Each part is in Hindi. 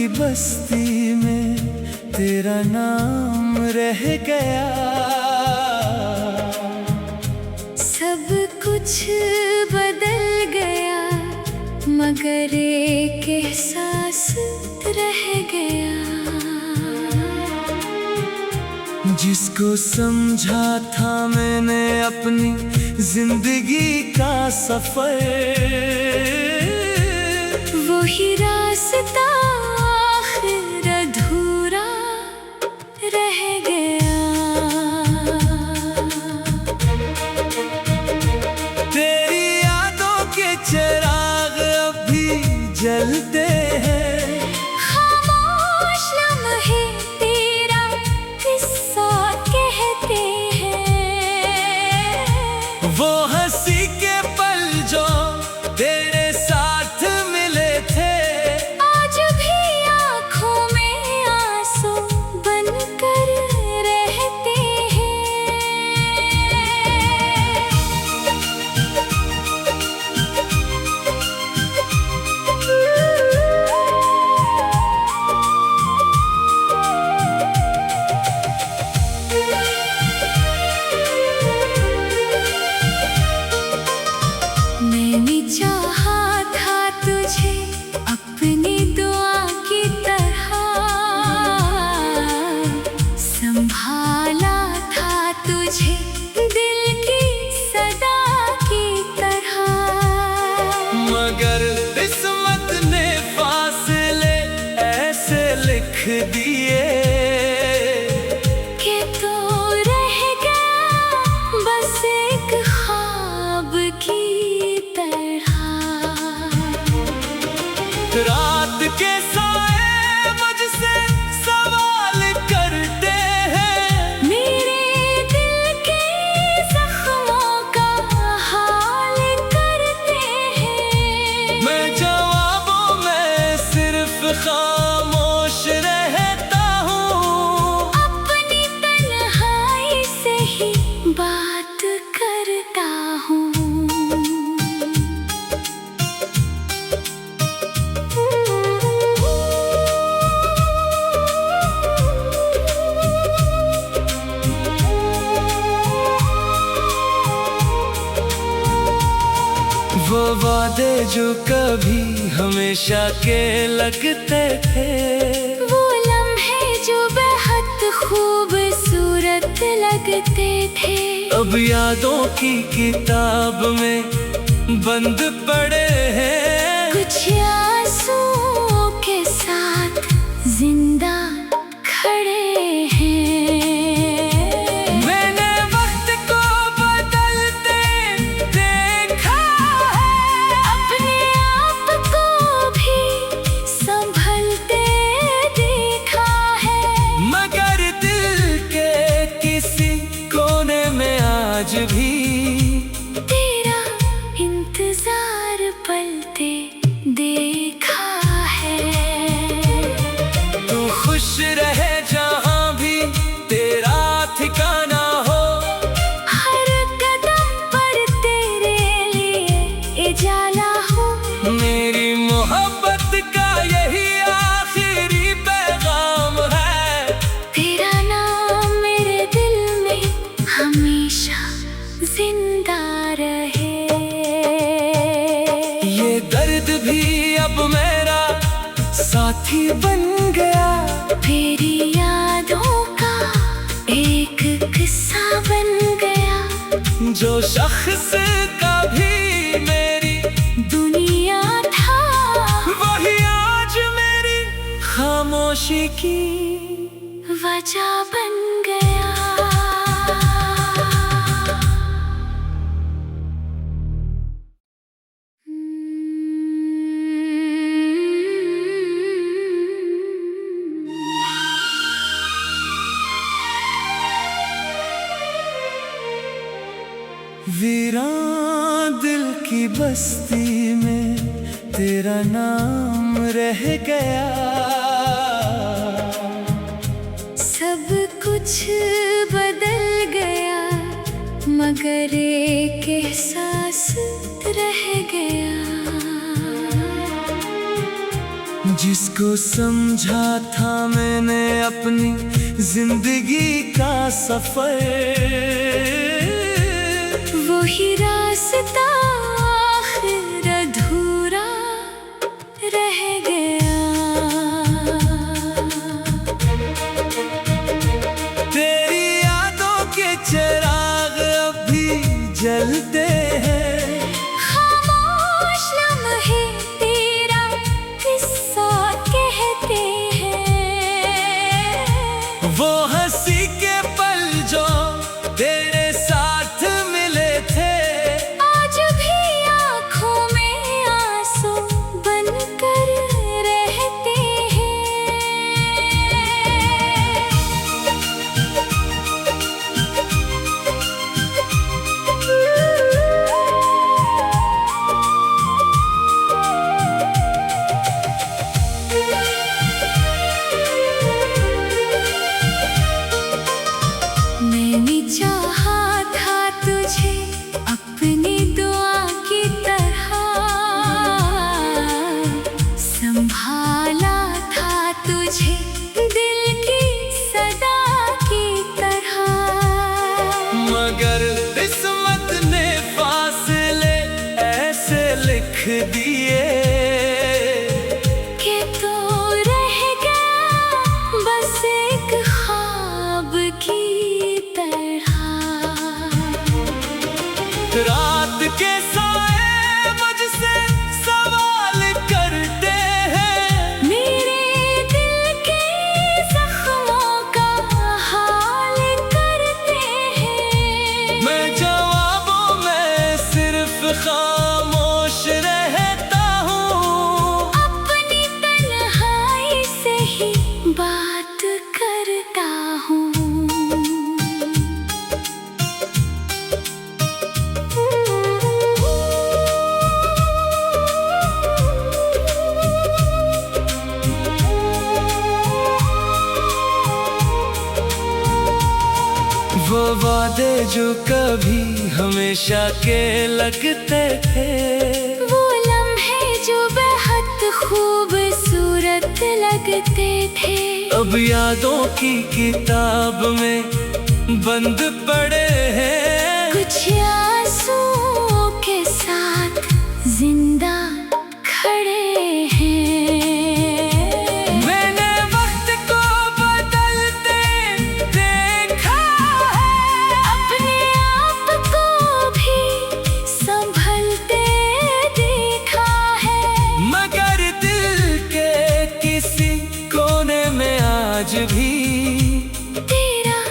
की बस्ती में तेरा नाम रह गया। सब कुछ बदल गया मगर एक एहसास रह गया। जिसको समझा था मैंने अपनी जिंदगी का सफर, वही रास्ता आखिर अधूरा रह गया। तेरी यादों के चिराग अब भी जलते हैं, खामोश लम्हे तेरा किस्सा कहते हैं। वो हंसी के पल जो तेरे साथ मिले थे, आज भी आँखों में आंसू बनकर रहते हैं। मैंने चाहा था तुझे अपनी दुआ की तरह, संभाला था तुझे दिल की सदा की तरह। मगर किस्मत ने फासले ऐसे लिख दिए कि तो रह गया बस एक ख्वाब की तरह। रात के साए मुझसे सवाल करते हैं, मेरे दिल के जख्मों का हाल करते हैं। मैं जवाबों में सिर्फ खामोश रहता हूँ, अपनी तन्हाई से ही बात करता हूँ। वो वादे जो कभी हमेशा के लगते थे, वो लम्हे जो बेहद खूबसूरत लगते थे, अब यादों की किताब में बंद पड़े हैं। कुछ आंसुओं के साथ जिंदा खड़े हैं। मैंने वक्त को बदलते देखा है, अपने आप को भी संभलते देखा है। मगर दिल के किसी कोने में आज भी तेरा इंतजार पलते देखा है। तू खुश रहे जहाँ भी तेरा ठिकाना हो, हर कदम पर तेरे लिए उजाला हो। मेरी मोहब्बत का यही आखिरी पैगाम है। तेरा नाम मेरे दिल में हमेशा जिंदा रहे। ये दर्द भी अब मेरा साथी बन गया, तेरी यादों का एक किस्सा बन गया। जो शख्स का भी मेरी दुनिया था वही आज मेरी खामोशी की वजह बन गया। वीरान दिल की बस्ती में तेरा नाम रह गया। सब कुछ बदल गया मगर एक एहसास रह गया। जिसको जिसको समझा था मैंने अपनी जिंदगी का सफर, वही रास्ता आखिर अधूरा रह गया। तेरी यादों के चिराग अब भी जलते हैं, खामोश लम्हे तेरा किस्सा कहते हैं। वो हंसी के पल जो तेरे साथ मिले थे, आज भी आँखों में आंसू बनकर रहते हैं। मैंने चाहा था तुझे अपनी दुआ की तरह, संभाला था तुझे दिल की सदा की तरह। मगर किस्मत ने फासले ऐसे लिख दिए कि तो रह गया बस एक ख्वाब की तरह। रात के साए मुझसे सवाल करते हैं, मेरे दिल के जख्मों का हाल करते हैं। मैं जवाबों में सिर्फ खामोश रहता हूँ, अपनी तन्हाई से ही बात करता हूँ। वो वादे जो कभी हमेशा के लगते थे, वो लम्हे जो बेहद खूबसूरत लगते थे, अब यादों की किताब में बंद पड़े हैं। कुछ आंसुओं के साथ जिंदा खड़े हैं। मैंने वक्त को बदलते देखा है, अपने आप को भी संभलते देखा है। मगर दिल के किसी कोने में आज भी तेरा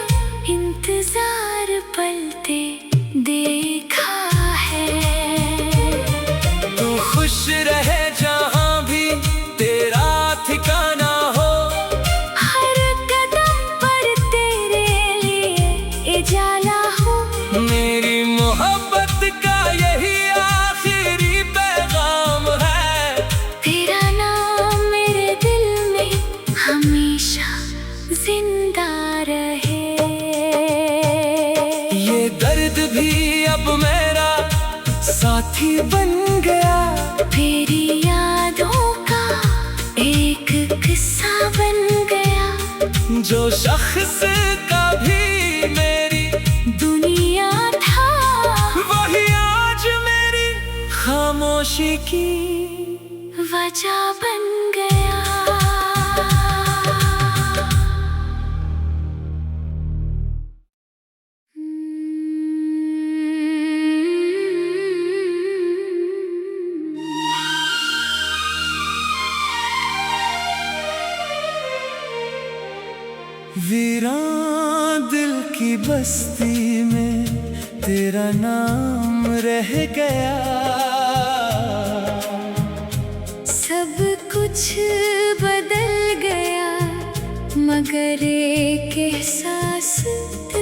इंतजार पलते देखा है। तू खुश रहे जहाँ भी तेरा ठिकाना हो, हर कदम पर तेरे लिए उजाला हो। मेरी मोहब्बत का यही आखिरी पैगाम है। तेरा नाम मेरे दिल में हमेशा जिंदा रहे। ये दर्द भी अब मेरा साथी बन गया, तेरी यादों का एक किस्सा बन गया। जो शख्स का भी मेरी दुनिया था वही आज मेरी खामोशी की वजह बन गया। वीरान दिल की बस्ती में तेरा नाम रह गया। सब कुछ बदल गया मगर एक एहसास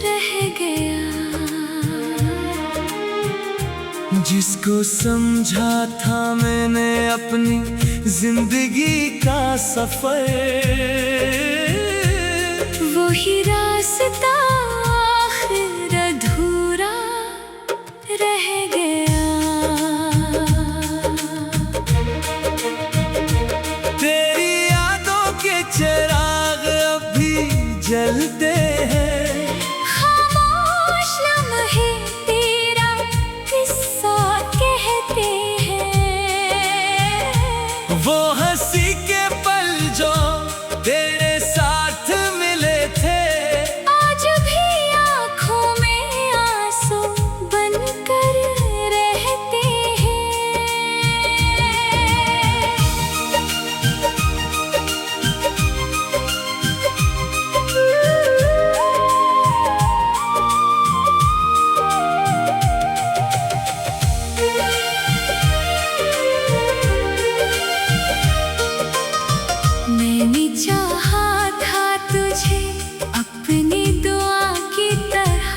रह गया। जिसको समझा था मैंने अपनी जिंदगी का सफर, वही रास्ता आखिर अधूरा रह गया। तेरी याद चिराग अब भी जलते हैं। खामोश लम्हे तेरा किस्सा कहते हैं। वो हंसी के पल जो तेरे साथ मिले थे, आज भी आँखों में आंसू बनकर रहते हैं। मैंने चाहा था तुझे अपनी दुआ की तरह,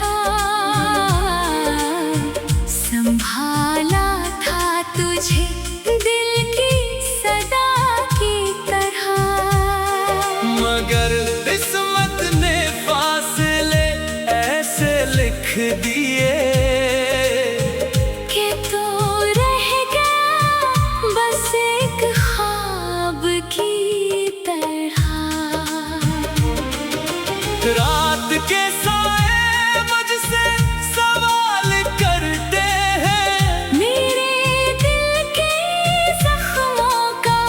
संभाला था तुझे दिल की सदा की तरह। मगर किस्मत ने फासले ऐसे लिख दिए कि तू रह गया बस एक ख्वाब की तरह। रात के साए मुझसे सवाल करते हैं, मेरे दिल के जख्मों का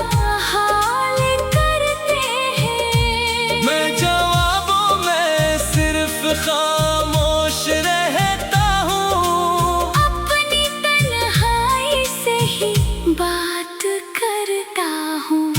हाल करते हैं। मैं जवाबों में सिर्फ खामोश रहता हूँ। अपनी तन्हाई से ही बात करता हूँ।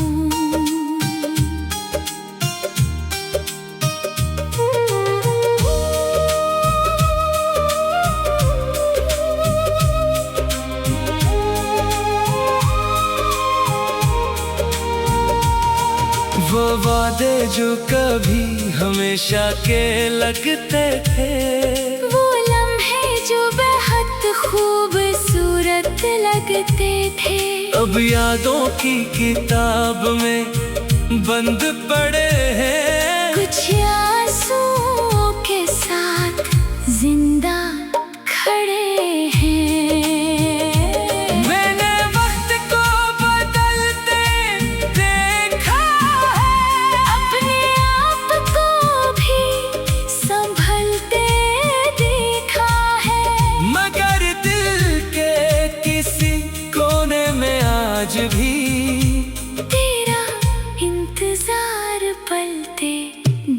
वो वादे जो कभी हमेशा के लगते थे, वो लम्हे जो बेहद खूबसूरत लगते थे, अब यादों की किताब में बंद पड़े हैं। कुछ आंसुओं के साथ जिंदा खड़े हैं। मैंने वक्त को बदलते देखा है, अपने आप को भी संभलते देखा है। मगर दिल के किसी कोने में आज भी तेरा इंतजार पलते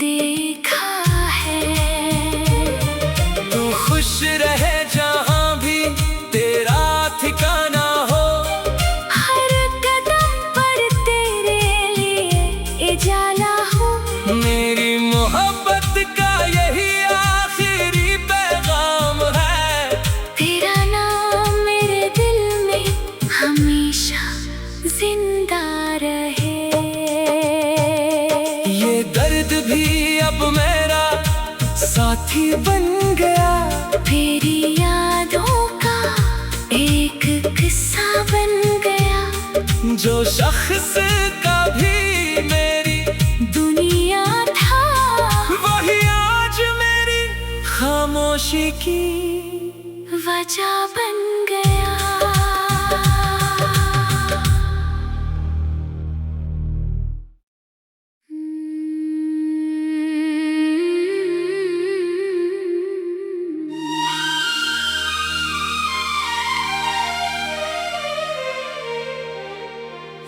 देखा है। तू खुश रहे जहाँ भी तेरा ठिकाना हो। हर कदम पर तेरे लिए उजाला हो। मेरी मोहब्बत का यही आखिरी पैगाम है, तेरा नाम मेरे दिल में हमेशा जिंदा रहे। ये दर्द भी अब मेरा साथी बन गया, तेरी यादों का एक किस्सा बन गया। जो शख्स का भी मेरी दुनिया था वही आज मेरी खामोशी की वजह बन गया।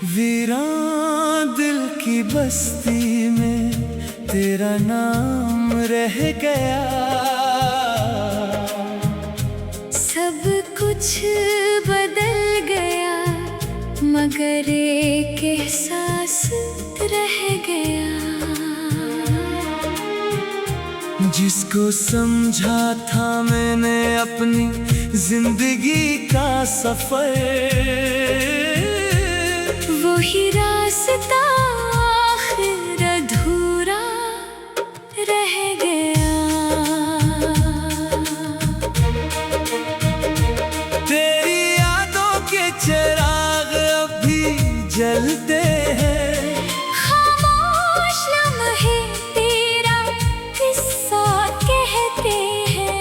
वीरान दिल की बस्ती में तेरा नाम रह गया। सब कुछ बदल गया मगर एक एहसास रह गया। जिसको समझा था मैंने अपनी जिंदगी का सफर, वही रास्ता आखिर अधूरा रह गया। तेरी यादों के चिराग अब भी जलते हैं। खामोश लम्हे तेरा किस्सा कहते हैं।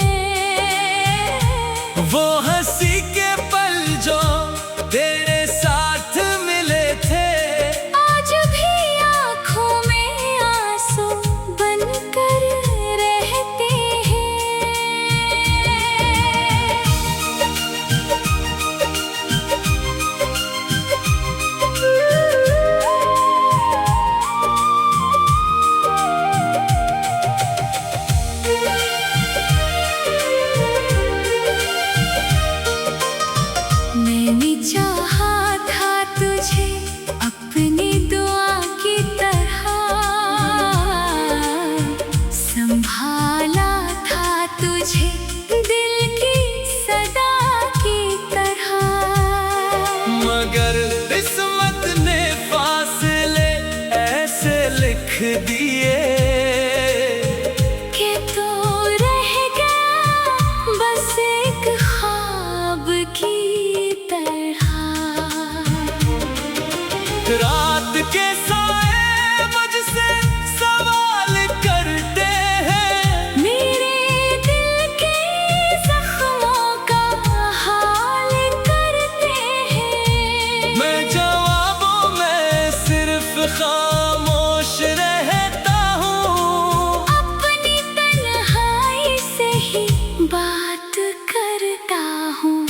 वो हंसी के पल जो तेरे साथ मिले थे, आज दिए कि तू रह गया बस एक ख्वाब की तरह। रात के साए मुझसे सवाल करते हैं, मेरे दिल के जख्मों का हाल करते हैं। मैं जवाबों में सिर्फ खामोश रहता हूँ, अपनी तन्हाई से ही बात करता हूँ।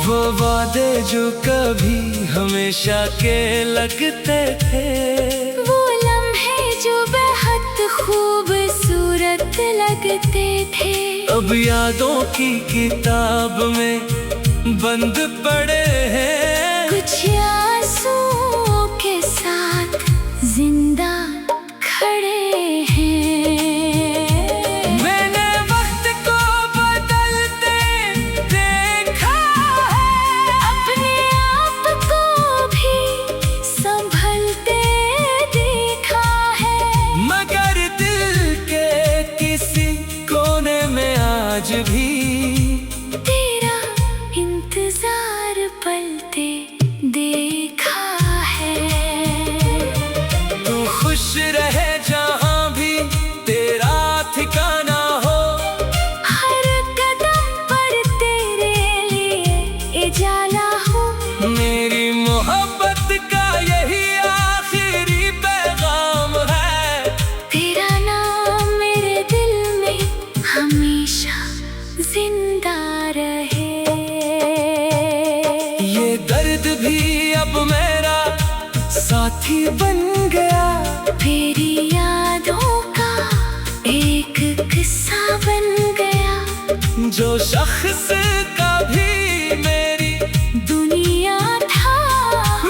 वो वादे जो कभी हमेशा के लगते थे, वो लम्हे जो बेहद खूबसूरत लगते थे, अब यादों की किताब में बंद पड़े हैं। कुछ आंसुओं के साथ जिंदा खड़े हैं। मैंने वक्त को बदलते देखा है, अपने आप को भी संभलते देखा है, मगर दिल के किसी कोने में आज भी तेरा इंतजार पलते देखा है। तू खुश रहे जहाँ भी तेरा ठिकाना हो, हर कदम पर तेरे लिए उजाला हो। मेरी मोहब्बत का यही आखिरी पैगाम है, तेरा नाम मेरे दिल में हमेशा जिंदा रहे। ये दर्द भी अब मेरा साथी बन गया, तेरी यादों का एक किस्सा बन गया। जो शख्स कभी मेरी दुनिया था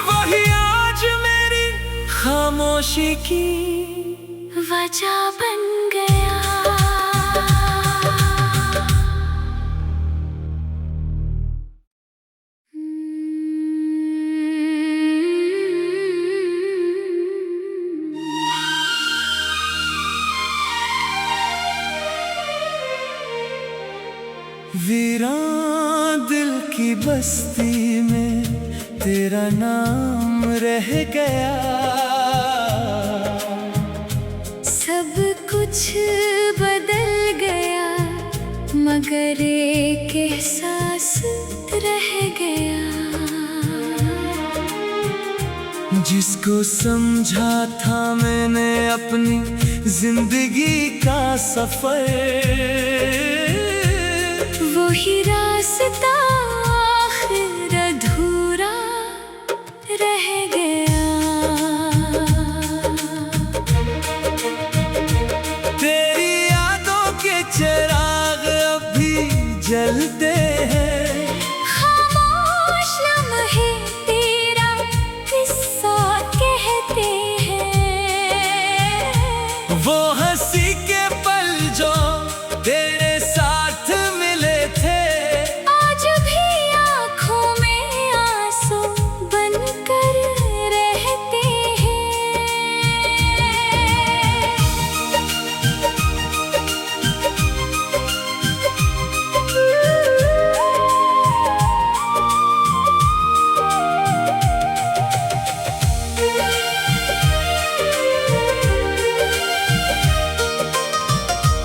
वही आज मेरी खामोशी की वजह बन गया। वीरान दिल की बस्ती में तेरा नाम रह गया, सब कुछ बदल गया मगर एक एहसास रह गया। जिसको समझा था मैंने अपनी जिंदगी का सफर, वही रास्ता आखिर अधूरा रह गया। तेरी यादों के चिराग अब भी जलते हैं, खामोश लम्हे तेरा किस्सा कहते हैं। वो हंसी के पल जो तेरे साथ मिले थे, आज भी आँखों में आंसू बनकर रहते हैं।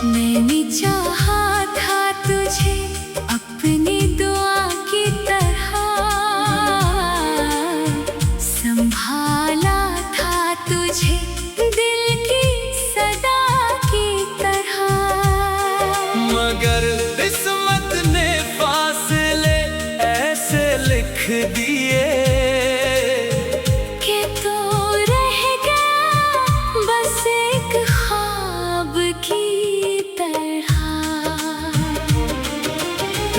मैंने चाहा था तुझे अपनी दुआ की तरह, संभाला था तुझे दिल की सदा की तरह। मगर किस्मत ने फासले ऐसे लिख दिए कि तू रह गया बस एक ख्वाब की तरह।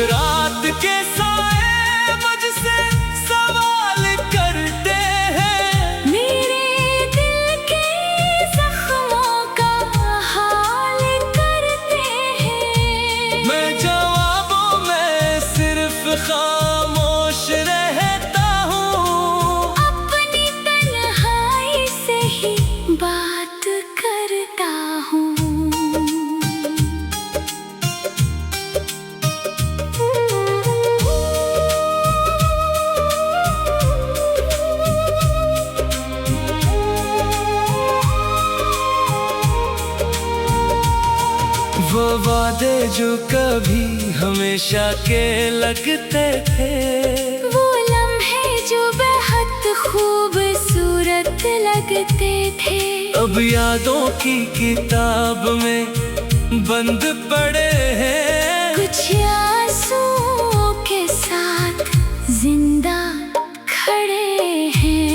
रात के साए मुझसे सवाल करते हैं, मेरे दिल के बात करता हूँ। वो वादे जो कभी हमेशा के लगते थे, वो लम्हे जो बेहद खूबसूरत लगते थे, अब यादों की किताब में बंद पड़े हैं। कुछ आंसुओं के साथ जिंदा खड़े हैं।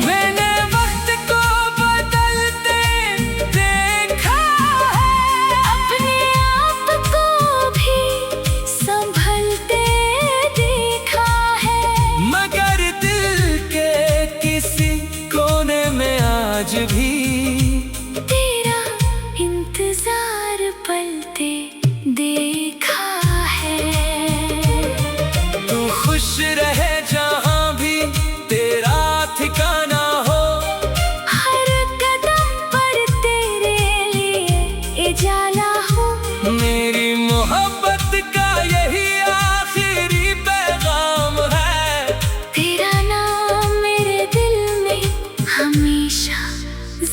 मैंने वक्त को बदलते देखा है, अपने आप को भी संभलते देखा है, मगर दिल के किसी कोने में आज भी तेरा इंतजार पलते देखा है। तू खुश रहे जहाँ भी तेरा ठिकाना हो, हर कदम पर तेरे लिए उजाला हो। मेरी मोहब्बत का यही आखिरी पैगाम है। तेरा नाम मेरे दिल में हमेशा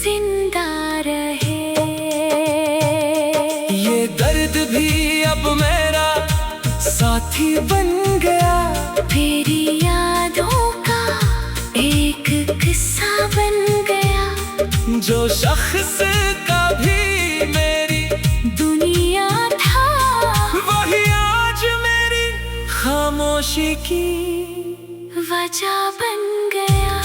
जिंदा रहे। ये दर्द भी अब मेरा साथी बन गया, तेरी यादों का एक किस्सा बन गया। जो शख्स का भी मेरी दुनिया था, वही आज मेरी खामोशी की वजह बन गया।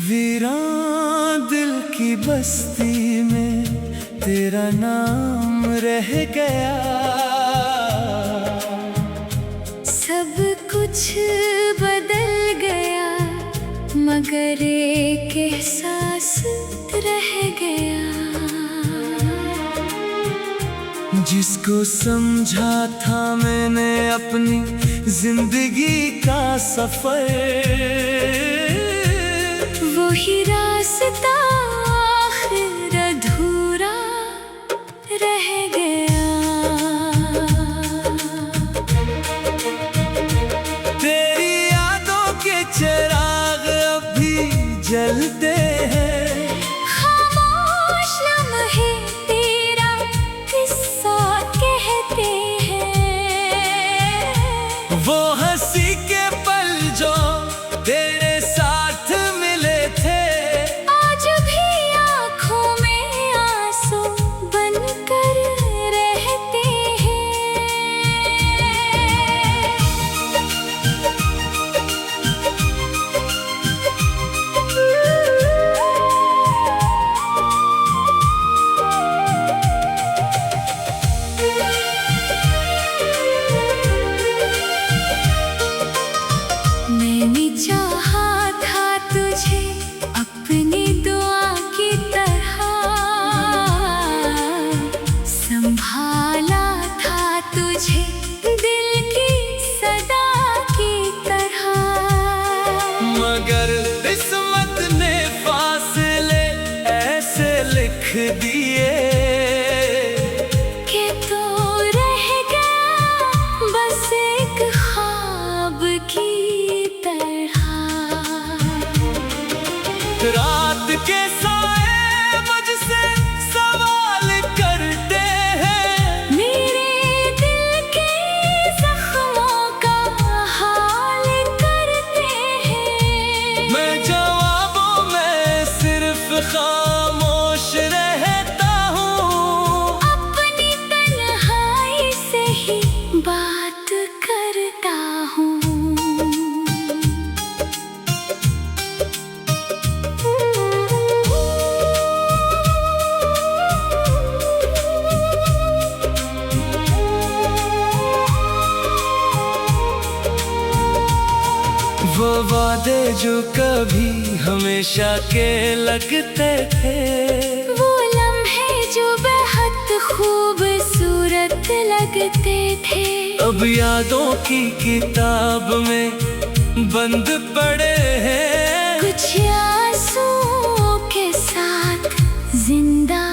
वीरान दिल की बस्ती में तेरा नाम रह गया। सब कुछ बदल गया, मगर एक एहसास रह गया। जिसको समझा था मैंने अपनी जिंदगी का सफर, वही रास्ता आखिर अधूरा रह गया। तेरी यादों के चिराग अब भी जलते हैं, खामोश लम्हे तेरा किस्सा कहते हैं। वो हंसी के पल जो तेरे साथ मिले थे, आज भी आँखों में आंसू बनकर रहते हैं। मैंने चाहा था तुझे अपनी दुआ की तरह, संभाला था तुझे दिल की सदा की तरह। मगर किस्मत ने फासले ऐसे लिख दिए कि तो रह गया बस एक ख्वाब की तरह। रात के साए मुझसे सवाल करते हैं, मेरे दिल के जख्मों का हाल करते हैं। मैं जवाबों में सिर्फ खामोश रहता हूँ, अपनी तन्हाई से ही बात करता हूँ। जो कभी हमेशा के लगते थे, वो लम्हे जो बेहद खूबसूरत लगते थे, अब यादों की किताब में बंद पड़े हैं। कुछ आंसुओं के साथ जिंदा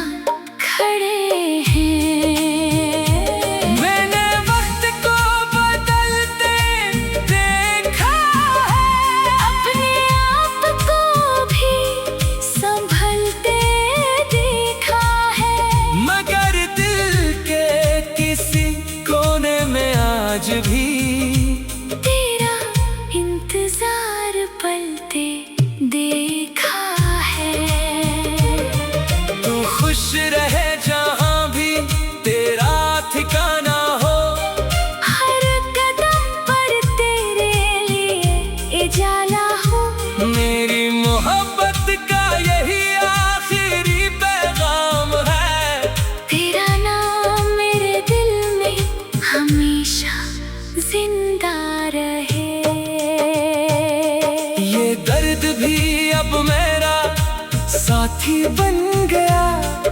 खड़े हैं। मैंने वक्त को बदलते देखा है, अपने आप को भी संभलते देखा है, मगर दिल के किसी कोने में आज भी तेरा इंतजार पलते देखा है। तू खुश रहे जहाँ भी तेरा ठिकाना हो, हर कदम पर तेरे लिए उजाला हो। मेरी मोहब्बत का यही आखिरी पैगाम है, तेरा नाम मेरे दिल में हमेशा जिंदा रहे। ये दर्द भी अब मेरा साथी बन गया,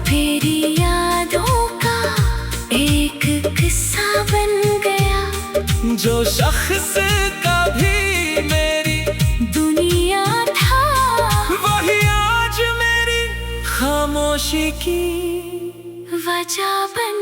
तेरी यादों का एक किस्सा बन गया, जो शख्स का भी मेरी दुनिया था वही आज मेरी खामोशी की वजह बन